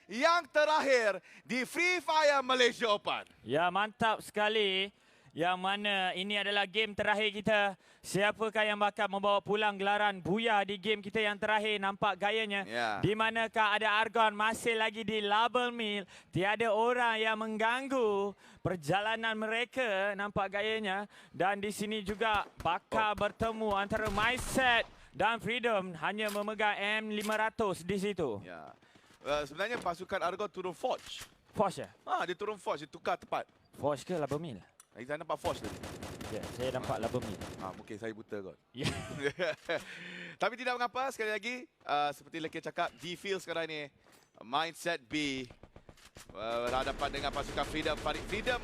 yang terakhir di Free Fire Malaysia Open. Ya, mantap sekali. Yang mana ini adalah game terakhir kita. Siapakah yang bakal membawa pulang gelaran Buya di game kita yang terakhir? Nampak gayanya. Di manakah ada Argon masih lagi di Label Mill. Tiada orang yang mengganggu perjalanan mereka. Nampak gayanya. Dan di sini juga bakal bertemu antara Mindset dan Freedom. Hanya memegang M500 di situ. Ya. Sebenarnya pasukan Argon turun Forge. Forge ya? Dia turun Forge, dia tukar tepat. Forge ke Label Mill? Saya nampak Forge tadi. Ya, saya nampak Label Mill. Mungkin saya buta kot. Ya. Tapi tidak mengapa, sekali lagi seperti Lekir cakap, D-Field sekarang ni Mindset B berhadapan dengan pasukan Freedom. Freedom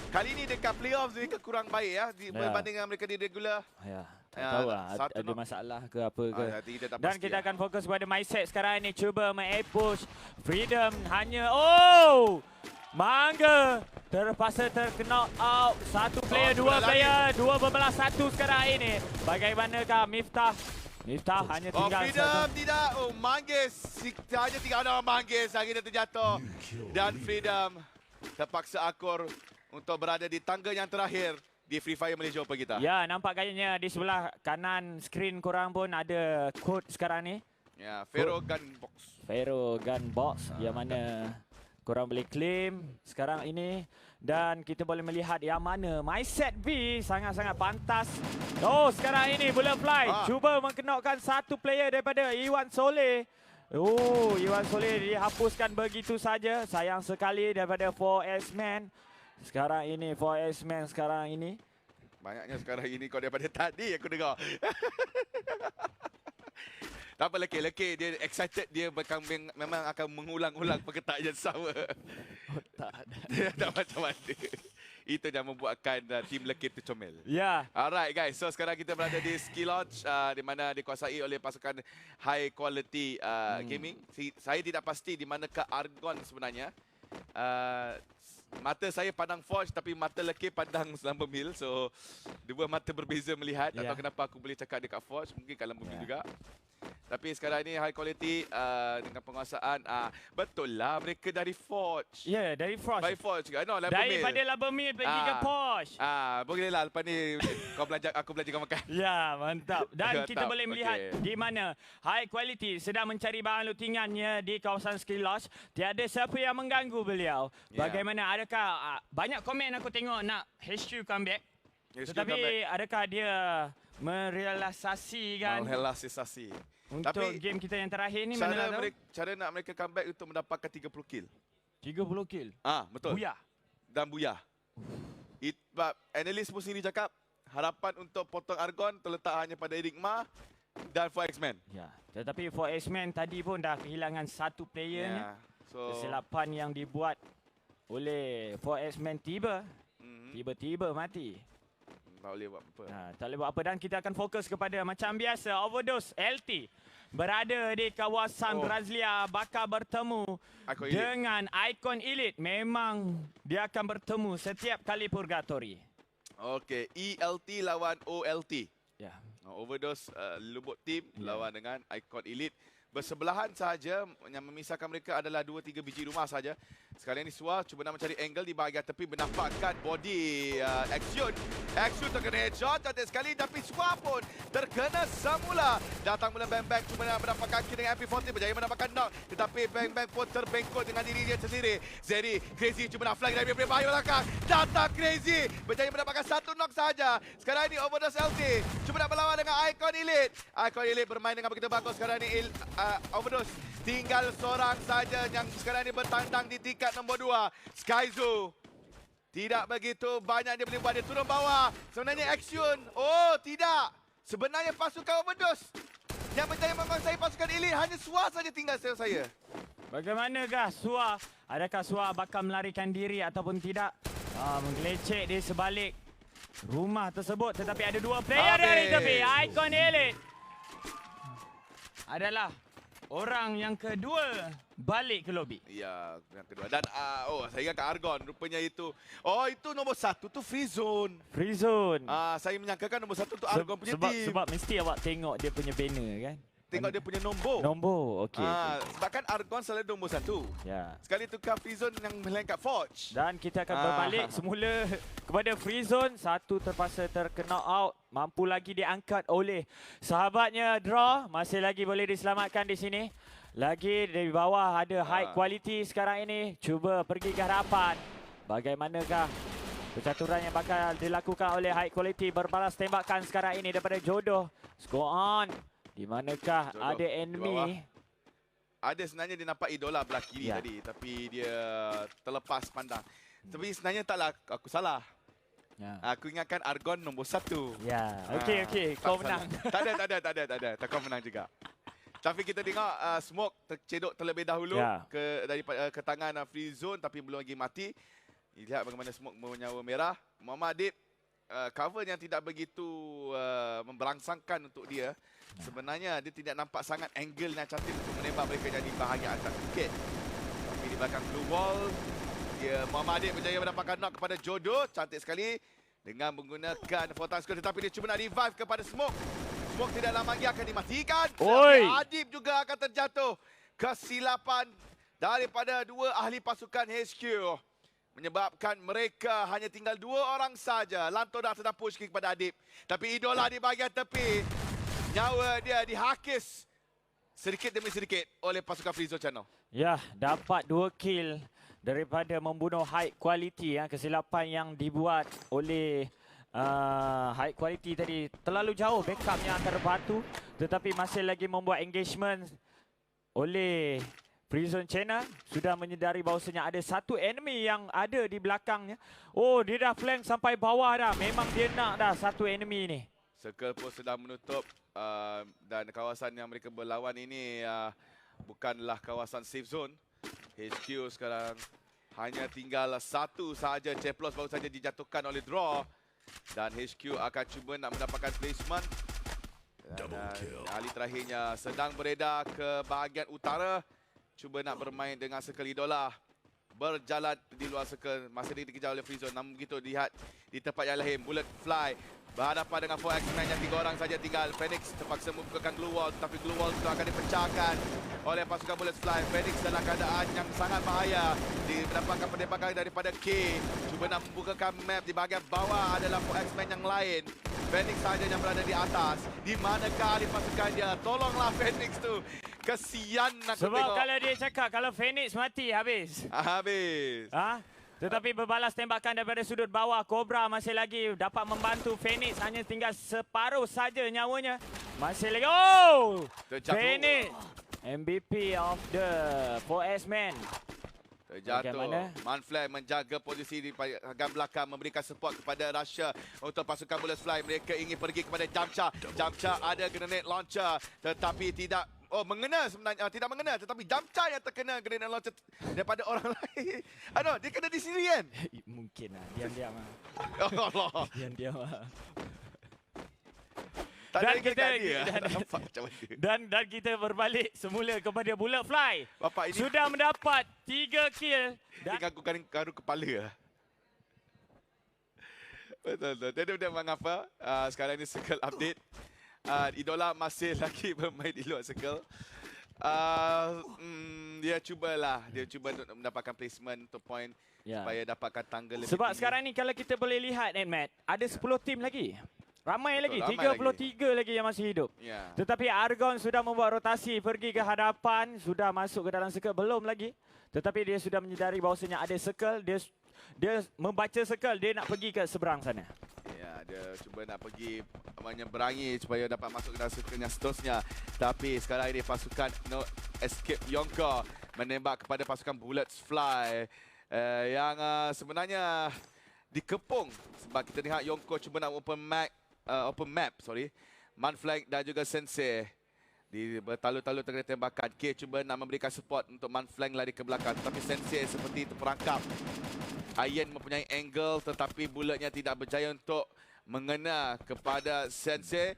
kali ini dekat playoff mereka kurang baik ya berbanding dengan mereka di regular. Ya. Tak tahu lah ada masalah ke apa ke. Dan kita akan fokus pada Mindset sekarang ni. Cuba push Freedom hanya Mangga terpaksa terkena out. Satu player, dua player, 2-1 sekarang ini. Bagaimanakah Miftah? Miftah hanya tinggal Freedom tidak. Manggis. Hanya 3 orang Manggis. Akhirnya terjatuh. Dan Freedom terpaksa akur untuk berada di tangga yang terakhir di Free Fire Malaysia Open kita. Ya, nampak gayanya di sebelah kanan skrin korang pun ada code sekarang ni. Ya, Fero Gunbox. Fero Gunbox yang mana korang boleh claim sekarang ini. Dan kita boleh melihat yang mana Mindset B sangat-sangat pantas. Sekarang ini Bullet Fly cuba mengenokkan satu player daripada Iwan Soleh. Iwan Soleh dihapuskan begitu saja. Sayang sekali daripada 4S-Man. Sekarang ini 4S-Man sekarang ini. Banyaknya sekarang ini kau daripada tadi aku dengar. Tak apa Lekir dia excited, dia memang akan mengulang-ulang perkataan yang sama. Tak ada. Dia tak macam mana. Itu yang membuatkan tim Lekir tu comel. Ya. Alright guys, so sekarang kita berada di Skill Lodge di mana dikuasai oleh pasukan high quality gaming. Saya tidak pasti di manakah Argon sebenarnya. Mata saya pandang Forge tapi mata Lekir pandang Lumber Mill. So dua mata berbeza melihat. Atau kenapa aku boleh cakap dekat Forge, mungkin kat Lumber Mill juga. Tapi sekarang ini high quality dengan penguasaan. Betul lah mereka dari Forge. Ya, dari Forge. Dari Forge juga. No, daripada Lumber Mill pergi ke Forge. Bolehlah lepas ni aku belajar kau makan. Ya, mantap. Dan kita boleh melihat di mana high quality sedang mencari bahan lootingannya di kawasan Skill Lodge. Tiada siapa yang mengganggu beliau. Bagaimana, adakah banyak komen aku tengok nak HQ comeback. Tetapi adakah dia merealisasikan untuk game kita yang terakhir ni? Cara nak mereka comeback untuk mendapatkan 30 kill. 30 kill? Betul. Buya. Dan Buya. Analis pun sendiri cakap, harapan untuk potong Argon terletak hanya pada Enigma dan 4X-Man. Ya, tetapi 4X-Man tadi pun dah kehilangan satu player. Kesilapan yang dibuat oleh 4X-Man tiba-tiba mati. Tak boleh buat apa. Tak boleh buat apa. Dan kita akan fokus kepada macam biasa Overdose LT berada di kawasan Brazlia, bakal bertemu dengan Icon Elite. Memang dia akan bertemu setiap kali Purgatory. Okey, ELT lawan OLT. Ya. Overdose Lubuk Team lawan dengan Icon Elite. Bersebelahan sahaja, yang memisahkan mereka adalah 2-3 biji rumah saja. Sekali ini Suar cuba nak mencari angle di bahagian tepi, menampakkan body Action. Action terkena headshot cantik sekali, tapi Suar pun terkena semula. Datang mula Bang Bang cuba nak mendapatkan kill dengan MP40, berjaya mendapatkan knock. Tetapi Bang Bang pun terbengkot dengan diri dia sendiri. Zeri, Crazy cuba nak flank dari berbahaya belakang. Datang Crazy, berjaya mendapatkan satu knock saja. Sekarang ini Overdose LT cuba nak berlawan dengan Icon Elite. Icon Elite bermain dengan begitu bagus sekarang ini. Overdose tinggal seorang saja yang sekarang ini bertandang di tingkat nombor 2. Skyzo tidak begitu banyak dia boleh buat, dia turun bawah. Sebenarnya Action, tidak. Sebenarnya pasukan Overdose yang berjaya menguasai pasukan Elite, hanya Suar saja tinggal saya. Bagaimanakah Suar? Adakah Suar bakal melarikan diri ataupun tidak? Menggelecek di sebalik rumah tersebut. Tetapi ada 2 player dari tepi. Icon Elite adalah orang yang kedua balik ke lobi. Ya, yang kedua. Dan saya ingat kat Argon rupanya itu. Itu nombor 1 tu Free Zone. Free Zone. Saya menyangkakan nombor 1 tu Argon punya team. Sebab mesti awak tengok dia punya banner kan. tengok dia punya nombor. Nombor, okey. Sebabkan Argon selalu nombor 1. Ya. Sekali tukar Free Zone yang melengkap Forge. Dan kita akan berbalik semula kepada Free Zone. Satu terpaksa terkena out. Mampu lagi diangkat oleh sahabatnya Draw. Masih lagi boleh diselamatkan di sini. Lagi di bawah ada high quality sekarang ini. Cuba pergi ke hadapan. Bagaimanakah percaturan yang bakal dilakukan oleh high quality. Berbalas tembakan sekarang ini daripada Jodoh. Score on. Di manakah Jodoh, ada enemy. Ada sebenarnya dia nampak idola belah kiri tadi. Tapi dia terlepas pandang. Tapi sebenarnya taklah aku salah. Ya. Aku ingatkan Argon nombor 1. Ya, okey. Kau menang. Tak ada. Tak kau menang juga. Tapi kita tengok Smoke tercedok terlebih dahulu daripada ke tangan Free Zone tapi belum lagi mati. Lihat bagaimana Smoke menyawa merah. Muhammad Adib cover yang tidak begitu memberangsangkan untuk dia. Sebenarnya dia tidak nampak sangat angle yang cantik untuk menembak mereka jadi bahagian atas bukit. Tapi di belakang blue wall, Muhammad Adib berjaya mendapatkan knock kepada Jodoh. Cantik sekali dengan menggunakan Photon Skill. Tetapi dia cuba nak revive kepada Smoke. Smoke tidak lama lagi akan dimatikan. Adib juga akan terjatuh. Kesilapan daripada dua ahli pasukan HQ. Menyebabkan mereka hanya tinggal 2 orang saja. Lanto dah sedang push kick kepada Adib. Tapi idola di bahagian tepi. Nyawa dia dihakis sedikit demi sedikit oleh pasukan Free Zone Channel. Ya, dapat 2 kill daripada membunuh high quality. Kesilapan yang dibuat oleh high quality tadi terlalu jauh backupnya antara batu. Tetapi masih lagi membuat engagement oleh Free Zone Channel. Sudah menyedari bahawasanya ada satu enemy yang ada di belakangnya. Oh, dia dah flank sampai bawah dah. Memang dia nak dah satu enemy ni. Circle pun sedang menutup dan kawasan yang mereka berlawan ini bukanlah kawasan safe zone. HQ sekarang hanya tinggal satu sahaja. Ceplos baru saja dijatuhkan oleh Draw. Dan HQ akan cuba nak mendapatkan placement. Dan ahli terakhirnya sedang beredar ke bahagian utara. Cuba nak bermain dengan circle idola. Berjalan di luar circle. Masih dikejar oleh Free Zone. Namun begitu lihat di tempat yang lain. Bullet Fly berhadapan dengan 4X-Men yang 3 orang saja tinggal. Phoenix terpaksa membukakan Glue Wall. Tapi Glue Wall itu akan dipecahkan oleh pasukan Bullet Fly. Phoenix dalam keadaan yang sangat bahaya. Mendapatkan penembakan daripada K. Cuba nak membukakan map di bahagian bawah adalah 4X-Men yang lain. Phoenix saja yang berada di atas. Di manakah ahli pasukan dia? Tolonglah Phoenix tu. Kesian nak Sebab tengok. kalau dia cakap kalau Phoenix mati habis. Habis. Tetapi berbalas tembakan daripada sudut bawah. Cobra masih lagi dapat membantu Phoenix. Hanya tinggal separuh saja nyawanya. Masih lagi. Oh! Terjatuh. Phoenix. MVP of the 4S-Man. Terjatuh. Manfly menjaga posisi di bahagian belakang. Memberikan support kepada Russia untuk pasukan Bullet Fly. Mereka ingin pergi kepada Jamcha. Jamcha ada grenade launcher. Tetapi tidak. Oh, mengena sebenarnya. Tidak mengena. Tetapi Jamcha yang terkena grenade launcher daripada orang lain. Aduh, dia kena di sini kan? Mungkin lah. Diam-diam lah. Allah. Diam-diam lah. Dan kita berbalik semula kepada Bullet Fly. Bapak ini sudah mendapat 3 kill. Dan aku garu kepala lah. Betul. Dia mengapa sekarang ni circle update. Idola masih lagi bermain di luar circle. Dia cuba untuk mendapatkan placement untuk point supaya dapatkan tangga lebih sebab tinggi. sekarang ni kalau kita boleh lihat Matt, ada 10 tim lagi. Ramai lagi, 33 lagi yang masih hidup. Tetapi Argon sudah membuat rotasi pergi ke hadapan, sudah masuk ke dalam circle, belum lagi. Tetapi dia sudah menyedari bahawasanya ada circle, dia membaca circle, dia nak pergi ke seberang sana. Ya, dia cuba nak pergi menyeberangi supaya dapat masuk ke dalam circle yang seterusnya. Tapi sekarang ini pasukan No Escape Yonko menembak kepada pasukan Bullets Fly yang sebenarnya dikepung sebab kita lihat Yonko cuba nak open map. Manflank dan juga Sensei di bertalu-talu terkena tembakan. K cuba nak memberikan support untuk Manflank lari ke belakang, tapi Sensei seperti itu perangkap. Ian mempunyai angle tetapi bulletnya tidak berjaya untuk mengena kepada Sensei.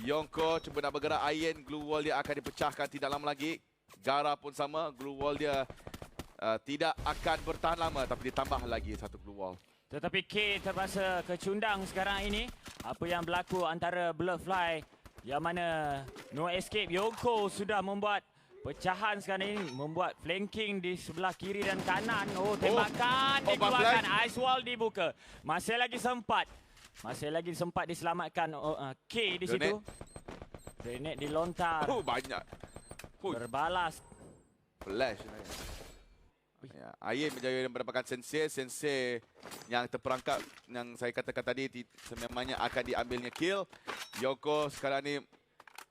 Yonko cuba nak bergerak. Ian, glue wall dia akan dipecahkan tidak lama lagi. Gara pun sama, glue wall dia tidak akan bertahan lama tapi ditambah lagi satu glue wall. Tetapi K terpaksa kecundang sekarang ini. Apa yang berlaku antara Bullet Fly Yang mana No Escape Yonko sudah membuat pecahan sekarang ini. Membuat flanking di sebelah kiri dan kanan. Oh, tembakan dikeluarkan. Ice wall dibuka. Masih lagi sempat. Masih lagi sempat diselamatkan K di situ. Grenade dilontar. Oh, banyak. Berbalas. Flash. Ya, Ayin berjaya mendapatkan sensei yang terperangkap yang saya katakan tadi sememangnya akan diambilnya kill. Yonko sekarang ni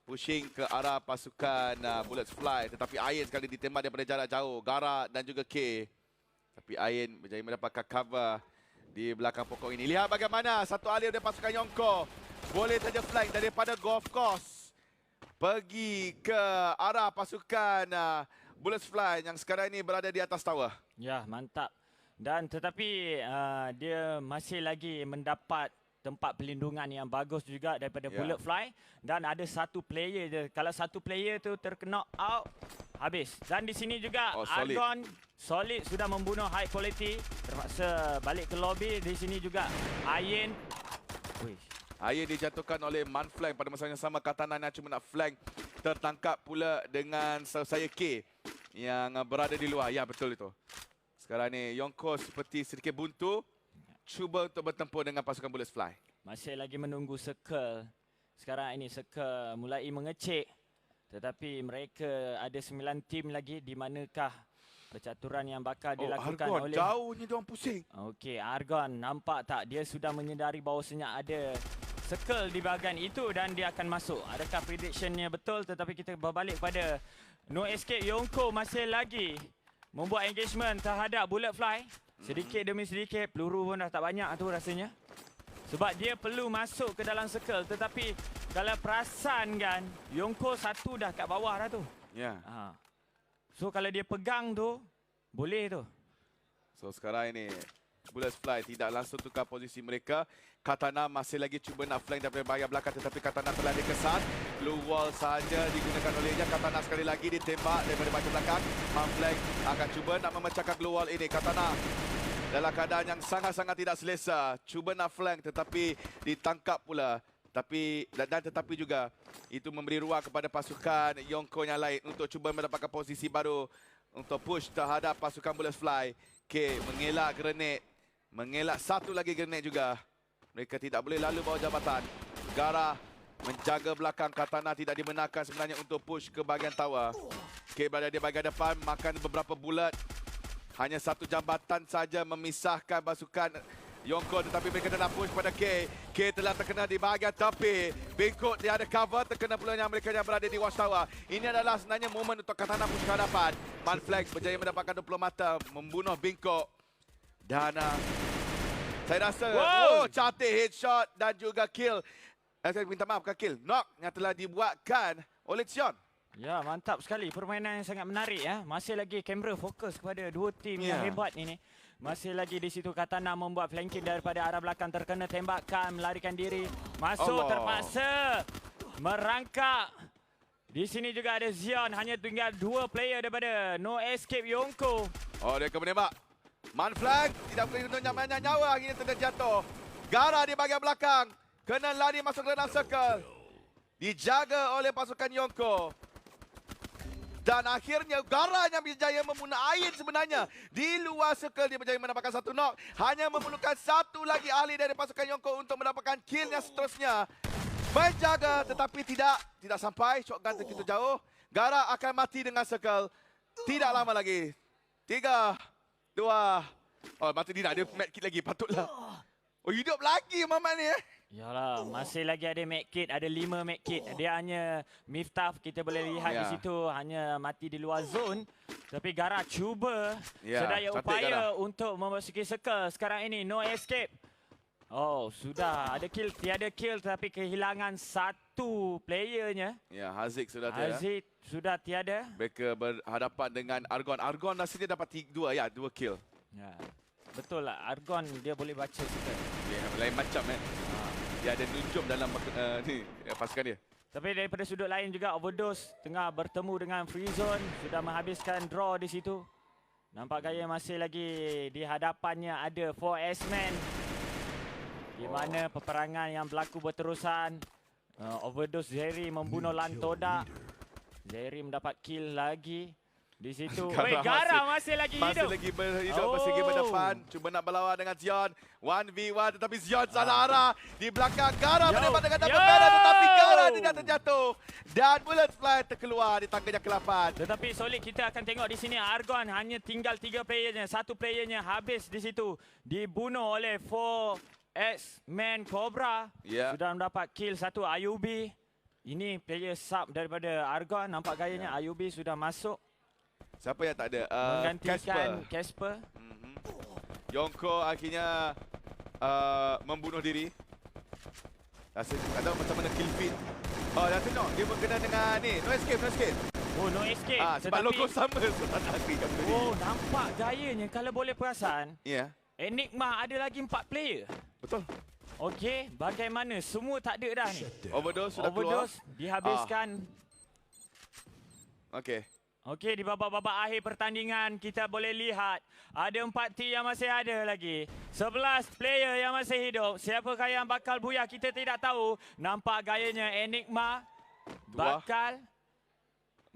pushing ke arah pasukan Bullets Fly, tetapi Ayin sekali ditembak daripada jarak jauh. Gara dan juga K. Tapi Ayin berjaya mendapatkan cover di belakang pokok ini. Lihat bagaimana satu alih dari pasukan Yonko boleh saja flank daripada golf course pergi ke arah pasukan Bullets Fly yang sekarang ini berada di atas tower. Ya, mantap. Dan tetapi dia masih lagi mendapat tempat perlindungan yang bagus juga daripada Bullet Fly. Dan ada satu player je. Kalau satu player tu terkena out, habis. Dan di sini juga Argon solid sudah membunuh high quality. Terpaksa balik ke lobby. Di sini juga Ayin. Ayin dijatuhkan oleh Manflank pada masa yang sama. Katana yang cuma nak flank tertangkap pula dengan saya K yang berada di luar. Ya, betul itu. Sekarang ni Yonko seperti sedikit buntu. Cuba untuk bertempur dengan pasukan Bullets Fly. Masih lagi menunggu circle. Sekarang ini circle mulai mengecek. Tetapi mereka ada 9 tim lagi. Di manakah percaturan yang bakal dilakukan Argon, oleh... jauhnya diorang pusing. Okey, Argon nampak tak dia sudah menyedari bahawasanya ada circle di bahagian itu dan dia akan masuk. Adakah predictionnya betul? Tetapi kita berbalik pada No Escape. Yonko masih lagi membuat engagement terhadap Bullet Fly. Sedikit demi sedikit, peluru pun dah tak banyak tu rasanya. Sebab dia perlu masuk ke dalam circle. Tetapi kalau perasan kan, Yonko satu dah kat bawah dah tu. Ya. So kalau dia pegang tu, boleh tu. So sekarang ini Bullets Fly tidak langsung tukar posisi mereka. Katana masih lagi cuba nak flank daripada bahagian belakang, tetapi Katana telah dikesan. Blue wall saja digunakan olehnya. Katana sekali lagi ditembak daripada bahagian belakang. Manflank akan cuba nak memecahkan blue wall ini. Katana dalam keadaan yang sangat-sangat tidak selesa. Cuba nak flank tetapi ditangkap pula. Tetapi juga itu memberi ruang kepada pasukan Yonko yang lain untuk cuba mendapatkan posisi baru untuk push terhadap pasukan Bullets Fly. K mengelak grenade. Mengelak satu lagi grenade juga. Mereka tidak boleh lalu bawah jabatan. Gara menjaga belakang. Katana tidak dibenarkan sebenarnya untuk push ke bahagian tower. K berada di bahagian depan. Makan beberapa bullet. Hanya satu jambatan saja memisahkan pasukan Yonko, tetapi mereka nak push pada K. K telah terkena di bahagian tepi. Bingkok dia ada cover. Terkena pula yang mereka yang berada di watchtower. Ini adalah sebenarnya momen untuk Katana push ke hadapan. Manflank berjaya mendapatkan 20 mata. Membunuh Bingkok. Dan saya rasa cantik headshot dan juga kill. Saya minta maaf, bukan kill. Knock yang telah dibuatkan oleh Xion. Ya, mantap sekali. Permainan yang sangat menarik ya. Masih lagi kamera fokus kepada dua tim yang hebat ini. Masih lagi di situ Katana membuat flanking daripada arah belakang, terkena tembakan, melarikan diri. Masuk terpaksa merangkak. Di sini juga ada Xion, hanya tinggal 2 player daripada No Escape Yonko. Oh, dia akan menembak. Manflank tidak boleh untuk banyak nyawa, akhirnya telah jatuh. Gara di bahagian belakang. Kena lari masuk ke dalam circle. Dijaga oleh pasukan Yonko. Dan akhirnya Gara yang berjaya membunuh Ayin sebenarnya. Di luar circle dia berjaya mendapatkan satu knock. Hanya memerlukan satu lagi ahli dari pasukan Yonko untuk mendapatkan kill yang seterusnya. Menjaga tetapi tidak sampai. Shotgun terkitu jauh. Gara akan mati dengan circle. Tidak lama lagi. 3, 2. Oh, mati tidak. Dia medkit lagi. Patutlah. Oh, hidup lagi Mamat ni. Yalah, masih lagi ada medkit, ada 5 medkit. Dia hanya Miftah, kita boleh lihat di situ hanya mati di luar zone. Tapi Gara cuba sedaya upaya untuk memasuki circle. Sekarang ini No Escape. Oh, sudah ada kill, tiada kill tapi kehilangan satu playernya. Ya, Haziq sudah tiada. Haziq sudah tiada. Mereka berhadapan dengan Argon. Argon rasanya dapat 2 kill. Ya. Betul lah, Argon dia boleh baca kita. Ya, lain macam dia ada nujum dalam pasukan dia. Tapi daripada sudut lain juga Overdose tengah bertemu dengan Freezone, sudah menghabiskan draw di situ. Nampak gaya masih lagi di hadapannya ada 4S-Man. Di mana peperangan yang berlaku berterusan. Overdose Zeri membunuh Lantoda. Zeri mendapat kill lagi di situ. Gara masih lagi hidup. Masih lagi berhidup bersegi berdepan. Cuba nak berlawan dengan Zion. 1v1 tetapi Zion salah arah. Di belakang Gara menembak dengan double barrel tetapi Gara tidak terjatuh. Dan bullet fly terkeluar di tangga yang ke-8. Tetapi solid kita akan tengok di sini Argon hanya tinggal 3 playernya. Satu playernya habis di situ. Dibunuh oleh 4X-Man Cobra. Sudah mendapat kill satu Ayubi. Ini player sub daripada Argon. Nampak gayanya Ayubi sudah masuk. Siapa yang tak ada? Menggantikan Casper. Yonko akhirnya membunuh diri. Rasa tak tahu macam mana kill feed. Oh, dah tengok. Dia berkena dengan ni. No escape, no escape. Oh, no escape. Sebab logo sama. So tak lari kat benda ni. Oh, nampak gayanya. Kalau boleh perasan. Ya. Enigma ada lagi 4 player. Betul. Okey, bagaimana? Semua tak ada dah ni. Overdose sudah keluar. Overdose dihabiskan. Okey. Okey, di babak-babak akhir pertandingan kita boleh lihat ada 4 team yang masih ada lagi. 11 player yang masih hidup. Siapakah yang bakal buyar kita tidak tahu. Nampak gayanya Enigma bakal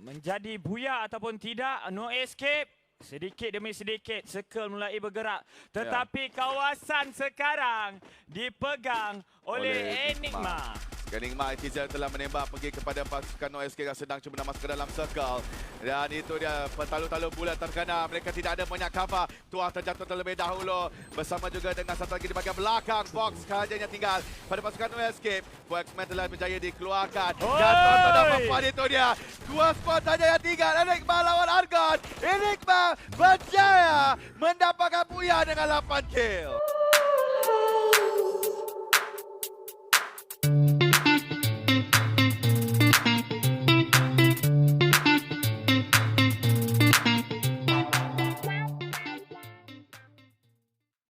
menjadi buyar ataupun tidak. No escape. Sedikit demi sedikit Circle mulai bergerak. Tetapi kawasan sekarang dipegang oleh Enigma. Enigma Etizel telah menembak pergi kepada pasukan OSK yang sedang cuba nak masuk ke dalam circle. Dan itu dia petalu-talu bulat terkena. Mereka tidak ada banyak cover. Tuah terjatuh terlebih dahulu. Bersama juga dengan satu lagi di bahagian belakang. Fox sahaja yang tinggal pada pasukan OSK. Fox-Man telah berjaya dikeluarkan. Dan tonton dan perempuan itu dia. 2 squad saja yang tinggal. Enigma lawan Argon. Enigma berjaya mendapatkan buya dengan 8 kill.